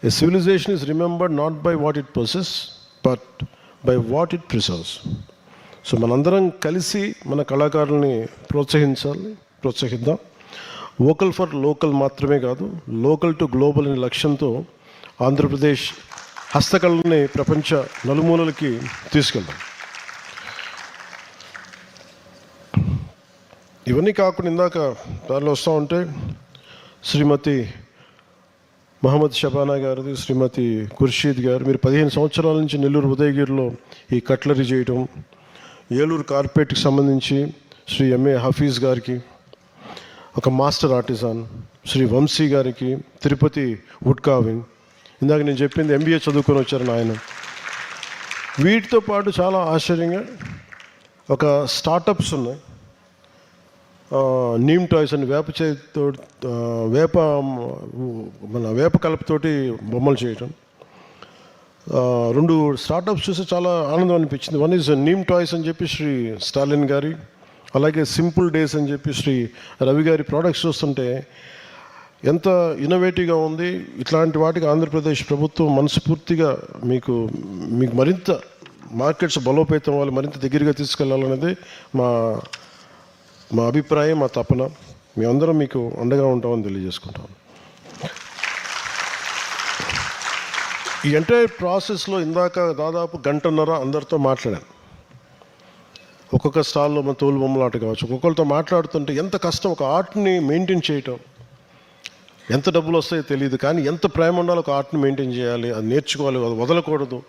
A civilization is remembered not by what it possesses, but by what it preserves. So మనందరం కలిసి మన కళాకారుల్ని ప్రోత్సహిద్దాం. Vocal for local మాత్రమే కాదు, local to global అనే లక్ష్యంతో ఆంధ్రప్రదేశ్ హస్తకళని ప్రపంచ నలుమూలలకి తీసుకెళ్దాం. ఇవన్నీ కాకుండా ఇందాక దానిలో వస్తూ ఉంటే శ్రీమతి మహమ్మద్ షబానా గారిది, శ్రీమతి ఖుర్షీద్ గారు, మీరు 15 సంవత్సరాల నుంచి నెల్లూరు ఉదయగిరిలో ఈ కట్లరీ చేయటం, ఏలూరు కార్పెట్కి సంబంధించి శ్రీ ఎంఏ హఫీజ్ గారికి, ఒక మాస్టర్ ఆర్టిజాన్ శ్రీ వంశీ గారికి, తిరుపతి వుడ్ కార్వింగ్, ఇందాక నేను చెప్పింది MBA చదువుకొని వచ్చారని ఆయన. వీటితో పాటు చాలా ఆశ్చర్యంగా ఒక స్టార్టప్స్ ఉన్నాయి. నీమ్ టాయ్స్ అని వేప కలపతోటి బొమ్మలు చేయటం. 2 స్టార్టప్స్ చూసి చాలా ఆనందం అనిపించింది. వన్ ఈజ్ నీమ్ టాయ్స్ అని చెప్పి శ్రీ స్టాలిన్ గారి, అలాగే సింపుల్ డేస్ అని చెప్పి శ్రీ రవి గారి ప్రోడక్ట్స్ చూస్తుంటే ఎంత ఇన్నోవేటివ్గా ఉంది. ఇట్లాంటి వాటికి ఆంధ్రప్రదేశ్ ప్రభుత్వం మనస్ఫూర్తిగా మీకు మరింత మార్కెట్స్ బలోపేతం వాళ్ళు మరింత దగ్గరగా తీసుకెళ్లాలనేది మా అభిప్రాయం, మా తపన. మేమందరం మీకు అండగా ఉంటామని తెలియజేసుకుంటాం. ఈ ఎంటైర్ ప్రాసెస్లో ఇందాక దాదాపు 1.5 గంటన్నర అందరితో మాట్లాడాను. ఒక్కొక్క స్టాల్లో మన తోలు బొమ్మలాట కావచ్చు, ఒక్కొక్కరితో మాట్లాడుతుంటే ఎంత కష్టం ఒక ఆర్ట్ని మెయింటైన్ చేయటం. ఎంత డబ్బులు వస్తాయో తెలియదు, కానీ ఎంత ప్రేమ ఉండాలో ఒక ఆర్ట్ని మెయింటైన్ చేయాలి, అది నేర్చుకోవాలి, అది వదలకూడదు.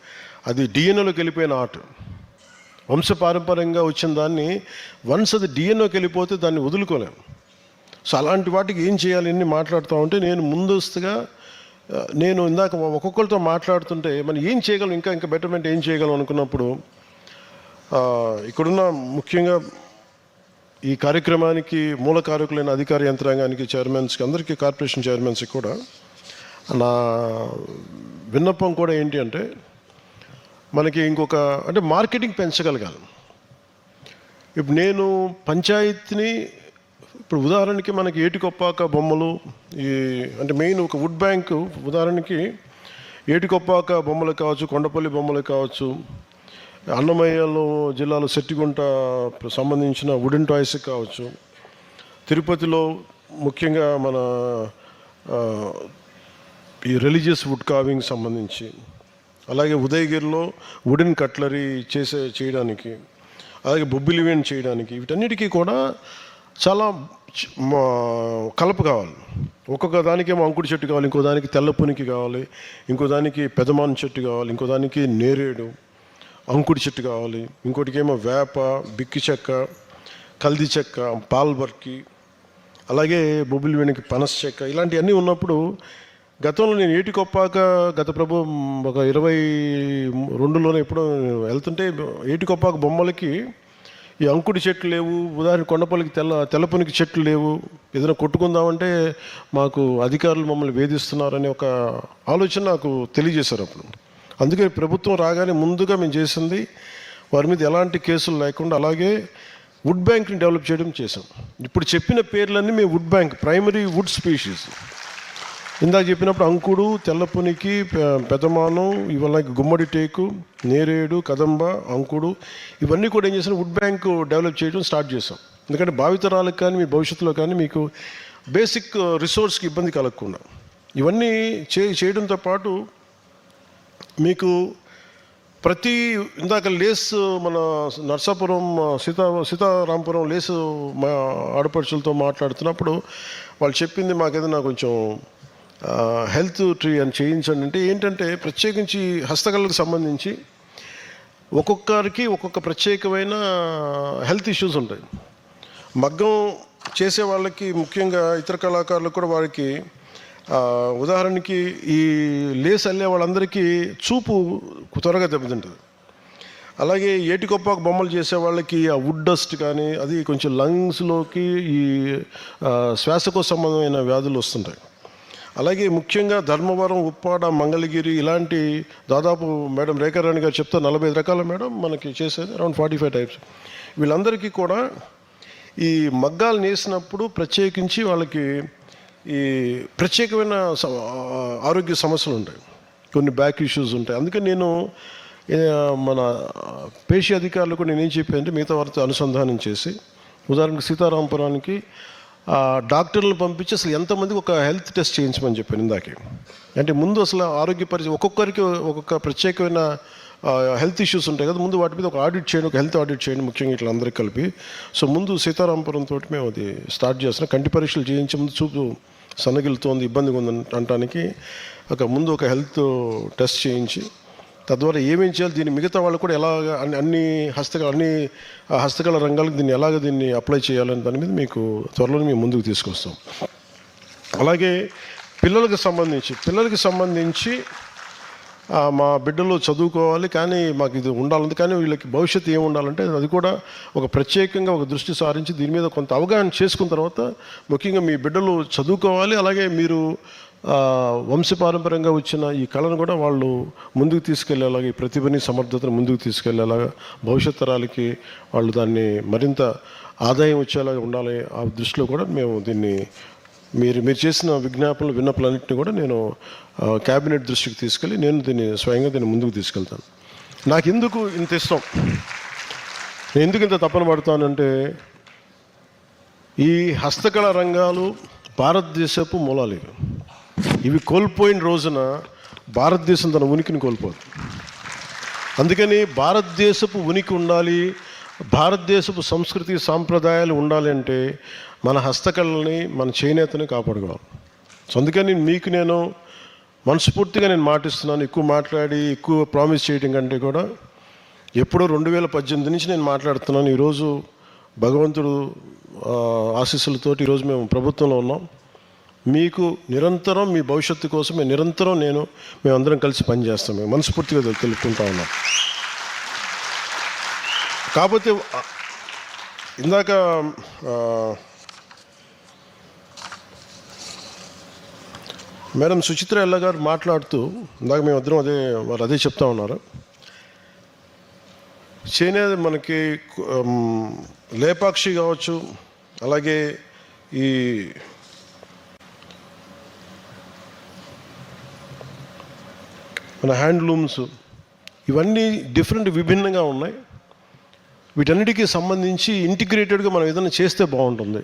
అది డిఎన్ఏలోకి వెళ్ళిపోయిన ఆర్ట్, వంశపారంపర్యంగా వచ్చిన దాన్ని వన్స్ అది డిఎన్ఏలోకి వెళ్ళిపోతే దాన్ని వదులుకోలేము. సో అలాంటి వాటికి ఏం చేయాలి అని మాట్లాడుతూ ఉంటే నేను ఇందాక ఒక్కొక్కరితో మాట్లాడుతుంటే మనం ఏం చేయగలం, ఇంకా బెటర్మెంట్ ఏం చేయగలం అనుకున్నప్పుడు ఇక్కడున్న ముఖ్యంగా ఈ కార్యక్రమానికి మూల కారకులైన అధికార యంత్రాంగానికి, చైర్మన్స్కి, అందరికీ, కార్పొరేషన్ చైర్మన్స్కి కూడా నా విన్నపం కూడా ఏంటి అంటే మనకి అంటే మార్కెటింగ్ పెంచగలగాలి. ఇప్పుడు నేను పంచాయతీని ఇప్పుడు ఉదాహరణకి మనకి ఏటికొప్పాక బొమ్మలు, అంటే మెయిన్ ఒక వుడ్ బ్యాంకు ఉదాహరణకి ఏటికొప్పాక బొమ్మలు కావచ్చు, కొండపల్లి బొమ్మలు కావచ్చు, అన్నమయ్యలో జిల్లాలో సెట్టిగుంట సంబంధించిన వుడెన్ టాయ్స్ కావచ్చు, తిరుపతిలో ముఖ్యంగా మన ఈ రిలీజియస్ వుడ్ కార్వింగ్ సంబంధించి, అలాగే ఉదయగిరిలో వుడెన్ కట్లరీ చేయడానికి, అలాగే బొబ్బిలివేన్ చేయడానికి, వీటన్నిటికీ కూడా చాలా కలప కావాలి. ఒక్కొక్క దానికేమో అంకుడి చెట్టు కావాలి, ఇంకో దానికి తెల్లపునికి కావాలి, ఇంకో దానికి పెదమాన్ చెట్టు కావాలి, ఇంకో దానికి నేరేడు అంకుడి చెట్టు కావాలి, ఇంకోటికేమో వేప, బిక్కి చెక్క, కల్ది చెక్క, పాల్బర్కి, అలాగే బొబ్బిలి వెనక్కి పనస చెక్క, ఇలాంటివన్నీ ఉన్నప్పుడు గతంలో నేను ఏటికొప్పాక ఒక 22లోనే ఎప్పుడో వెళ్తుంటే ఏటికొప్పాక బొమ్మలకి ఈ అంకుడి చెట్లు లేవు, ఉదాహరణ కొండపల్లికి తెల్లపునికి చెట్లు లేవు, ఏదైనా కొట్టుకుందామంటే మాకు అధికారులు మమ్మల్ని వేధిస్తున్నారనే ఒక ఆలోచన నాకు తెలియజేశారు అప్పుడు. అందుకే ప్రభుత్వం రాగానే ముందుగా మేము చేసింది వారి మీద ఎలాంటి కేసులు లేకుండా అలాగే వుడ్ బ్యాంక్ని డెవలప్ చేయడం చేసాం. ఇప్పుడు చెప్పిన పేర్లన్నీ మేము wood bank, primary wood species, ఇందాక చెప్పినప్పుడు అంకుడు, తెల్లపునికి, పెదమానం, ఇవన్నీ గుమ్మడి టేకు, నేరేడు, కదంబ, అంకుడు, ఇవన్నీ కూడా ఏం చేసాం, వుడ్ బ్యాంక్ డెవలప్ చేయడం స్టార్ట్ చేసాం. ఎందుకంటే భావితరాలకు కానీ మీ భవిష్యత్తులో కానీ మీకు బేసిక్ రిసోర్స్కి ఇబ్బంది కలగకుండా ఇవన్నీ చేయడంతో పాటు మీకు ప్రతి ఇందాక లేస్ మన నర్సాపురం సీతారాంపురం లేసు మా ఆడపడుచులతో మాట్లాడుతున్నప్పుడు వాళ్ళు చెప్పింది మాకేదైనా కొంచెం హెల్త్ ట్రీ అని చేయించండి అంటే ఏంటంటే ప్రత్యేకించి హస్తకళలకు సంబంధించి ఒక్కొక్కరికి ఒక్కొక్క ప్రత్యేకమైన హెల్త్ ఇష్యూస్ ఉంటాయి. మగ్గం చేసే వాళ్ళకి ముఖ్యంగా ఇతర కళాకారులకు కూడా వారికి ఉదాహరణకి ఈ లేస్ అల్లే వాళ్ళందరికీ చూపు త్వరగా దెబ్బతింటుంది. అలాగే ఏటికొప్పాక బొమ్మలు చేసే వాళ్ళకి ఆ వుడ్ డస్ట్ కానీ అది కొంచెం లంగ్స్లోకి ఈ శ్వాసకోశ సంబంధమైన వ్యాధులు వస్తుంటాయి. అలాగే ముఖ్యంగా ధర్మవరం, ఉప్పాడ, మంగళగిరి ఇలాంటి దాదాపు మేడం రేఖారాణి గారు చెప్తే 45 రకాల మేడం మనకి చేసేది అరౌండ్ 45 టైప్స్. వీళ్ళందరికీ కూడా ఈ మగ్గాలు నేసినప్పుడు ప్రత్యేకించి వాళ్ళకి ఈ ప్రత్యేకమైన ఆరోగ్య సమస్యలు ఉంటాయి, కొన్ని బ్యాక్ ఇష్యూస్ ఉంటాయి. అందుకని నేను మన పేషి అధికారులకు నేనేం చెప్పానంటే మిగతా వారితో అనుసంధానం చేసి, ఉదాహరణకు సీతారాంపురానికి డాక్టర్లను పంపించి అసలు ఎంతమందికి ఒక హెల్త్ టెస్ట్ చేయించమని చెప్పాను ఇందాకే. అంటే ముందు అసలు ఆరోగ్య పరిస్థితి ఒక్కొక్కరికి ఒక్కొక్క ప్రత్యేకమైన హెల్త్ ఇష్యూస్ ఉంటాయి కదా, ముందు వాటి మీద ఒక ఆడిట్ చేయండి, ఒక హెల్త్ ఆడిట్ చేయండి, ముఖ్యంగా ఇట్లా అందరికి కలిపి. సో ముందు సీతారాంపురం తోటి మేము అది స్టార్ట్ చేస్తున్నాం. కంటి పరీక్షలు చేయించే ముందు చూపు సన్నగిలుతోంది, ఇబ్బందిగా ఉంది అనటానికి ముందు ఒక హెల్త్ టెస్ట్ చేయించి, తద్వారా ఏమేం చేయాలి, దీన్ని మిగతా వాళ్ళు కూడా ఎలాగ అన్ని హస్తకళ రంగాలకు దీన్ని అప్లై చేయాలని దాని మీద మీకు త్వరలో మేము ముందుకు తీసుకొస్తాం. అలాగే పిల్లలకు సంబంధించి మా బిడ్డలు చదువుకోవాలి, కానీ మాకు ఇది ఉండాలి, కానీ వీళ్ళకి భవిష్యత్తు ఏమి ఉండాలంటే అది కూడా ఒక ప్రత్యేకంగా ఒక దృష్టి సారించి దీని మీద కొంత అవగాహన చేసుకున్న తర్వాత, ముఖ్యంగా మీ బిడ్డలు చదువుకోవాలి, అలాగే మీరు వంశపారంపర్యంగా వచ్చిన ఈ కళను కూడా వాళ్ళు ముందుకు తీసుకెళ్లేలాగా, ఈ ప్రతిభని సమర్థతను ముందుకు తీసుకెళ్లేలాగా, భవిష్యత్ తరాలకి వాళ్ళు దాన్ని మరింత ఆదాయం వచ్చేలాగా ఉండాలి. ఆ దృష్టిలో కూడా మేము దీన్ని మీరు చేసిన విన్నపాలన్నింటినీ కూడా నేను క్యాబినెట్ దృష్టికి తీసుకెళ్ళి నేను స్వయంగా దీన్ని ముందుకు తీసుకెళ్తాను. నాకు ఎందుకు ఇంత ఇష్టం, నేను ఎందుకు ఇంత తపన పడతానంటే, ఈ హస్తకళ రంగాలు భారతదేశపు మూలాలు ఇవి కోల్పోయిన రోజున భారతదేశం తన ఉనికిని కోల్పోదు. అందుకని భారతదేశపు ఉనికి ఉండాలి, భారతదేశపు సంస్కృతి సాంప్రదాయాలు ఉండాలి అంటే మన హస్తకళని, మన చేనేతని కాపాడుకోవాలి. సో అందుకని మీకు నేను మనస్ఫూర్తిగా మాటిస్తున్నాను. ఎక్కువ మాట్లాడి ఎక్కువ ప్రామిస్ చేయడం కంటే కూడా ఎప్పుడో 2018 నుంచి నేను మాట్లాడుతున్నాను. ఈరోజు భగవంతుడు ఆశీస్సులతోటి ఈరోజు మేము ప్రభుత్వంలో ఉన్నాం. మీకు నిరంతరం మీ భవిష్యత్తు కోసం నిరంతరం మేమందరం కలిసి పనిచేస్తాం. మేము మనస్ఫూర్తిగా తెలుపుకుంటా ఉన్నాం. కాకపోతే ఇందాక మేడం సుచిత్ర ఎల్ల గారు మాట్లాడుతూ ఇందాక మేమిద్దరం వారు అదే చెప్తా ఉన్నారు. చేనేత మనకి లేపాక్షి కావచ్చు, అలాగే ఈ మన హ్యాండ్లూమ్స్, ఇవన్నీ విభిన్నంగా ఉన్నాయి. వీటన్నిటికీ సంబంధించి ఇంటిగ్రేటెడ్గా మనం ఏదైనా చేస్తే బాగుంటుంది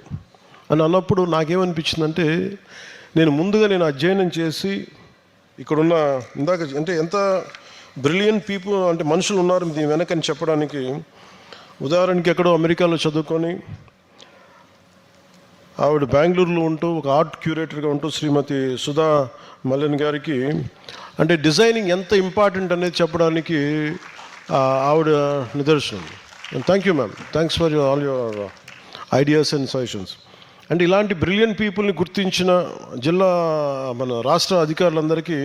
అని అన్నప్పుడు నాకేమనిపించిందంటే, నేను అధ్యయనం చేసి ఇక్కడున్న ఇందాక అంటే ఎంత బ్రిలియంట్ పీపుల్ అంటే మనుషులు ఉన్నారు దీని వెనకని చెప్పడానికి. ఉదాహరణకి ఎక్కడో అమెరికాలో చదువుకొని ఆవిడ బెంగళూరులో ఉంటూ ఒక ఆర్ట్ క్యూరేటర్గా ఉంటూ శ్రీమతి సుధా మల్లెన్ గారికి అంటే డిజైనింగ్ ఎంత ఇంపార్టెంట్ అనేది చెప్పడానికి ఆవిడ నిదర్శనం. Thank you ma'am, thanks for all your ideas and suggestions. అంటే ఇలాంటి బ్రిలియంట్ పీపుల్ని గుర్తించిన మన రాష్ట్ర అధికారులందరికీ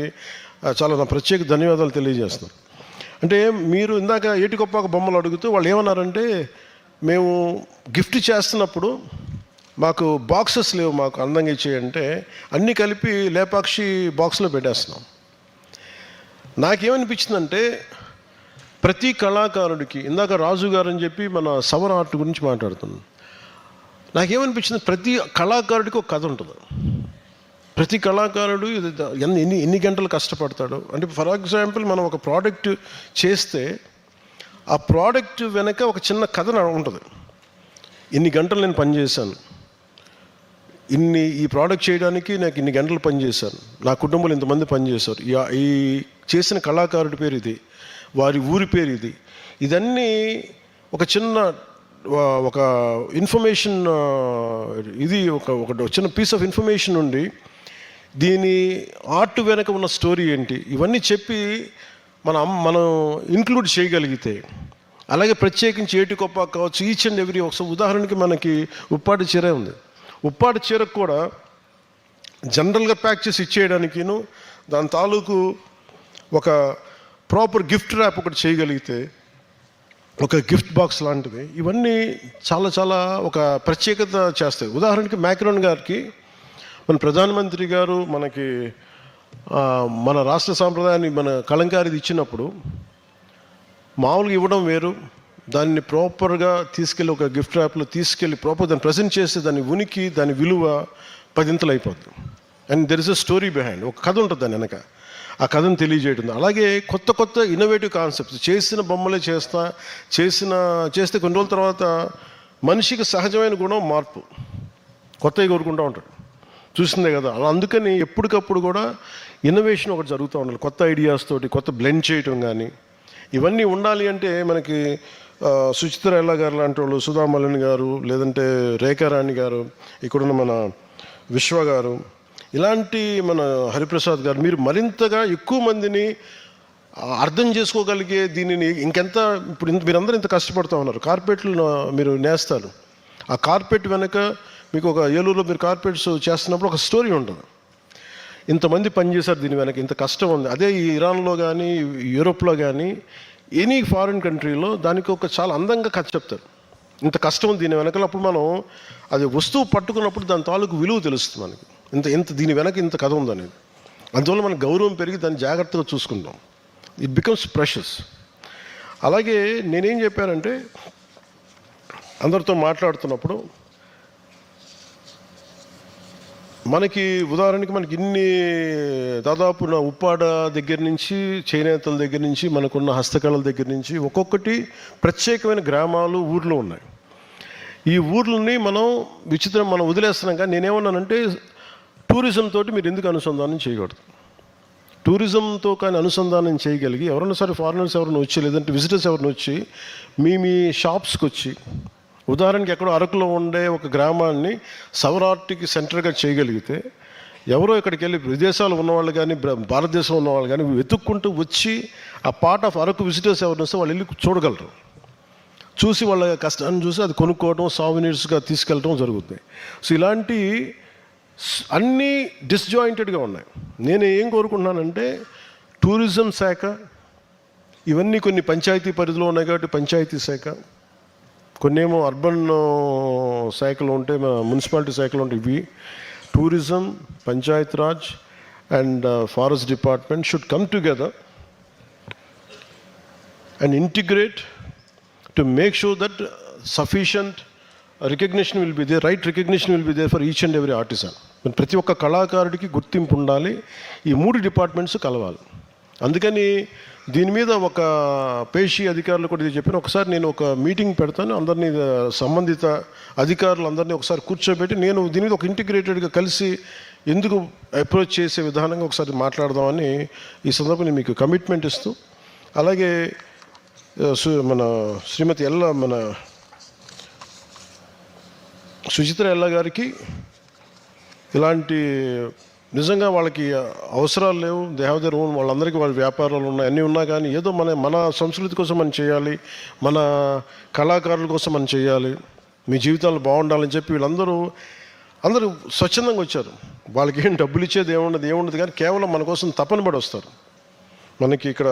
చాలా నా ప్రత్యేక ధన్యవాదాలు తెలియజేస్తున్నాను. అంటే మీరు ఇందాక ఏటికొప్పాక బొమ్మలు అడుగుతూ వాళ్ళు ఏమన్నారంటే, మేము గిఫ్ట్ చేస్తున్నప్పుడు మాకు బాక్సెస్ లేవు, మాకు అందంగా ఇచ్చేయంటే అన్నీ కలిపి లేపాక్షి బాక్స్లో పెట్టేస్తున్నాం. నాకేమనిపించిందంటే, ప్రతి కళాకారుడికి ఇందాక రాజు గారు అని చెప్పి మన సవర ఆర్ట్ గురించి మాట్లాడుతున్నాను. నాకేమనిపించింది, ప్రతి కళాకారుడికి ఒక కథ ఉంటుంది. ప్రతి కళాకారుడు ఎన్ని గంటలు కష్టపడతాడు అంటే, ఫర్ ఎగ్జాంపుల్ మనం ఒక ప్రోడక్ట్ చేస్తే ఆ ప్రోడక్ట్ వెనక ఒక చిన్న కథ ఉంటుంది. ఇన్ని గంటలు నేను పనిచేశాను, ఈ ప్రోడక్ట్ చేయడానికి నాకు ఇన్ని గంటలు పనిచేశాను, నా కుటుంబంలో ఇంతమంది పనిచేశారు, ఈ చేసిన కళాకారుడి పేరు ఇది, వారి ఊరి పేరు ఇది, ఇదన్నీ ఒక చిన్న ఒక ఇన్ఫర్మేషన్, ఇది ఒక చిన్న పీస్ ఆఫ్ ఇన్ఫర్మేషన్ ఉండి దీని ఆర్ట్ వెనక ఉన్న స్టోరీ ఏంటి, ఇవన్నీ చెప్పి మనం ఇంక్లూడ్ చేయగలిగితే, అలాగే ప్రత్యేకించి ఏటికొప్పాక కావచ్చు, ఈచ్ అండ్ ఎవ్రీ ఒకసారి ఉదాహరణకి మనకి ఉప్పాటి చీర ఉంది. ఉప్పాటి చీరకు కూడా జనరల్గా ప్యాక్ చేసి ఇచ్చేయడానికిను దాని తాలూకు ఒక ప్రాపర్ గిఫ్ట్ ర్యాప్ ఒకటి చేయగలిగితే, ఒక గిఫ్ట్ బాక్స్ లాంటిది, ఇవన్నీ చాలా చాలా ఒక ప్రత్యేకత చేస్తాయి. ఉదాహరణకి మ్యాక్రోన్ గారికి మన ప్రధానమంత్రి గారు మనకి మన రాష్ట్ర సాంప్రదాయాన్ని మన కలంకారీది ఇచ్చినప్పుడు మామూలుగా ఇవ్వడం వేరు, దాన్ని ప్రాపర్గా తీసుకెళ్ళి ఒక గిఫ్ట్ ర్యాప్లో తీసుకెళ్ళి ప్రాపర్ దాన్ని ప్రజెంట్ చేస్తే దాని ఉనికి, దాని విలువ 10 అయిపోద్ది. And there is a story behind, ఒక కథ ఉంటుంది దాని వెనక. ఆ కథను తెలియజేయడం. అలాగే కొత్త కొత్త ఇన్నోవేటివ్ కాన్సెప్ట్స్, చేసిన బొమ్మలే చేస్తే కొన్ని రోజుల తర్వాత మనిషికి సహజమైన గుణం మార్పు, కొత్తవి కోరుకుంటూ ఉంటాడు, చూసిందే కదా. అలా అందుకని ఎప్పటికప్పుడు కూడా ఇన్నోవేషన్ ఒకటి జరుగుతూ ఉండాలి, కొత్త ఐడియాస్ తోటి కొత్త బ్లెండ్ చేయటం కానీ ఇవన్నీ ఉండాలి. అంటే మనకి సుచిత్ర ఎల్లా గారు లాంటి వాళ్ళు, సుధామలిని గారు, లేదంటే రేఖారాణి గారు, ఇక్కడున్న మన విశ్వ గారు, ఇలాంటి మన హరిప్రసాద్ గారు, మీరు మరింతగా ఎక్కువ మందిని అర్థం చేసుకోగలిగే దీనిని ఇంకెంత ఇప్పుడు మీరందరూ ఇంత కష్టపడుతూ ఉన్నారు, కార్పెట్లు మీరు నేస్తారు. ఆ కార్పెట్ వెనక మీకు ఒక ఏలూరులో మీరు కార్పెట్స్ చేస్తున్నప్పుడు ఒక స్టోరీ ఉంటుంది, ఇంతమంది పనిచేశారు దీని వెనక, ఇంత కష్టం ఉంది. అదే ఈ ఇరాన్లో కానీ యూరోప్లో కానీ ఎనీ ఫారిన్ కంట్రీలో దానికి ఒక చాలా అందంగా కథ చెప్తారు, ఇంత కష్టం ఉంది దీని వెనకాల. అప్పుడు మనం అది వస్తువు పట్టుకున్నప్పుడు దాని తాలూకు విలువ తెలుస్తుంది మనకి, ఇంత దీని వెనక ఇంత కథ ఉందనేది. అందువల్ల మనకు గౌరవం పెరిగి దాన్ని జాగ్రత్తగా చూసుకుంటాం, ఇట్ బికమ్స్ ప్రెషస్. అలాగే నేనేం చెప్పానంటే, అందరితో మాట్లాడుతున్నప్పుడు మనకి ఉదాహరణకి మనకి ఇన్ని దాదాపు నా ఉప్పాడ దగ్గర నుంచి, చేనేతల దగ్గర నుంచి, మనకున్న హస్తకళల దగ్గర నుంచి ఒక్కొక్కటి ప్రత్యేకమైన గ్రామాలు, ఊర్లు ఉన్నాయి. ఈ ఊర్లని మనం వదిలేస్తున్నాం. కానీ నేనేమన్నానంటే, టూరిజం తోటి మీరు ఎందుకు అనుసంధానం చేయకూడదు? టూరిజంతో కానీ అనుసంధానం చేయగలిగి ఎవరైనా సరే, ఫారినర్స్ ఎవరైనా వచ్చి, లేదంటే విజిటర్స్ ఎవరైనా వచ్చి మీ షాప్స్కి వచ్చి, ఉదాహరణకి ఎక్కడో అరకులో ఉండే ఒక గ్రామాన్ని సౌరార్ట్కి సెంటర్గా చేయగలిగితే, ఎవరో ఇక్కడికి వెళ్ళి విదేశాలు ఉన్నవాళ్ళు కానీ, భారతదేశంలో ఉన్నవాళ్ళు కానీ వెతుక్కుంటూ వచ్చి ఆ పార్ట్ ఆఫ్ అరకు విజిటర్స్ ఎవరైనా వస్తే వాళ్ళు వెళ్ళి చూడగలరు, చూసి వాళ్ళ కష్టాన్ని చూసి అది కొనుక్కోవడం, సావినీర్స్గా తీసుకెళ్ళడం జరుగుతుంది. సో ఇలాంటి అన్నీ డిస్జాయింటెడ్గా ఉన్నాయి. నేను ఏం కోరుకుంటున్నానంటే, టూరిజం శాఖ ఇవన్నీ కొన్ని పంచాయతీ పరిధిలో ఉన్నాయి కాబట్టి పంచాయతీ శాఖ, కొన్నేమో అర్బన్ శాఖలో ఉంటే, మున్సిపాలిటీ శాఖలో ఉంటే, ఇవి tourism, panchayat raj and forest department should come together and integrate to make sure that sufficient recognition will be there, right recognition will be there for each and every artisan. ప్రతి ఒక్క కళాకారుడికి గుర్తింపు ఉండాలి. ఈ 3 డిపార్ట్మెంట్స్ కలవాలి. అందుకని దీని మీద ఒక పేషీ అధికారులు కూడా ఇది చెప్పాను. ఒకసారి నేను ఒక మీటింగ్ పెడతాను, అందరినీ సంబంధిత అధికారులందరినీ ఒకసారి కూర్చోబెట్టి నేను దీని మీద ఒక ఇంటిగ్రేటెడ్గా కలిసి ఎందుకు అప్రోచ్ చేసే విధానంగా ఒకసారి మాట్లాడదామని ఈ సందర్భంగా మీకు కమిట్మెంట్ ఇస్తూ, అలాగే మన శ్రీమతి మన సుచిత్ర ఎల్లా గారికి ఇలాంటి నిజంగా వాళ్ళకి అవసరాలు లేవు, దే హ్యావ్ దేర్ ఓన్, వాళ్ళందరికీ వాళ్ళ వ్యాపారాలు ఉన్నాయి, అన్నీ ఉన్నా కానీ ఏదో మన సంస్కృతి కోసం మనం చేయాలి, మన కళాకారుల కోసం మనం చేయాలి, మీ జీవితాలు బాగుండాలని చెప్పి వీళ్ళందరూ స్వచ్ఛందంగా వచ్చారు. వాళ్ళకి ఏం డబ్బులు ఇచ్చేది ఏముండదు కానీ కేవలం మన కోసం తపన పడి వస్తారు. మనకి ఇక్కడ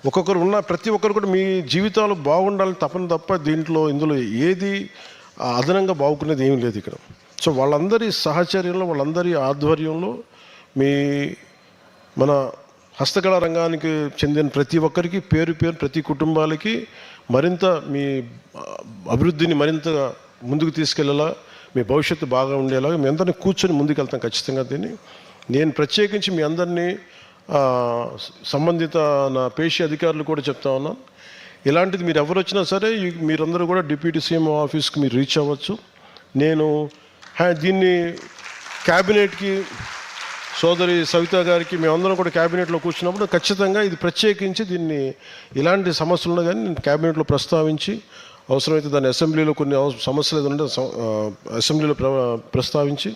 ఒక్కొక్కరు ప్రతి ఒక్కరు కూడా మీ జీవితాలు బాగుండాలని తపన తప్ప ఇందులో ఏది అదనంగా బాగుకునేది ఏమీ లేదు ఇక్కడ. సో వాళ్ళందరి సహచర్యంలో, వాళ్ళందరి ఆధ్వర్యంలో మన హస్తకళా రంగానికి చెందిన ప్రతి ఒక్కరికి పేరు ప్రతి కుటుంబాలకి మరింత మీ అభివృద్ధిని మరింత ముందుకు తీసుకెళ్ళేలా, మీ భవిష్యత్తు బాగా ఉండేలాగా మీ అందరినీ కూర్చొని ముందుకెళ్తాం ఖచ్చితంగా. దీన్ని నేను ప్రత్యేకించి మీ అందరినీ సంబంధిత నా పేషీ అధికారులు కూడా చెప్తా ఉన్నాను. ఇలాంటిది మీరు ఎవరు వచ్చినా సరే మీరందరూ కూడా డిప్యూటీ సీఎం ఆఫీస్కి మీరు రీచ్ అవ్వచ్చు. నేను దీన్ని క్యాబినెట్కి, సోదరి సవిత గారికి, మేమందరం కూడా క్యాబినెట్లో కూర్చున్నప్పుడు ఖచ్చితంగా ఇది ప్రత్యేకించి దీన్ని ఇలాంటి సమస్యలు ఉన్నా కానీ నేను క్యాబినెట్లో ప్రస్తావించి, అవసరమైతే దాన్ని అసెంబ్లీలో కొన్ని సమస్యలు ఏదంటే అసెంబ్లీలో ప్రస్తావించి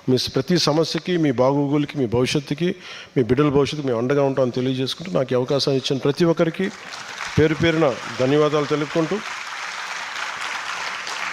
మీ ప్రతి సమస్యకి, మీ బాగోగులకి, మీ భవిష్యత్తుకి, మీ బిడ్డల భవిష్యత్తుకి మేము అండగా ఉంటామని తెలియజేసుకుంటూ, నాకు అవకాశాన్ని ఇచ్చిన ప్రతి ఒక్కరికి పేరున ధన్యవాదాలు తెలుపుకుంటూ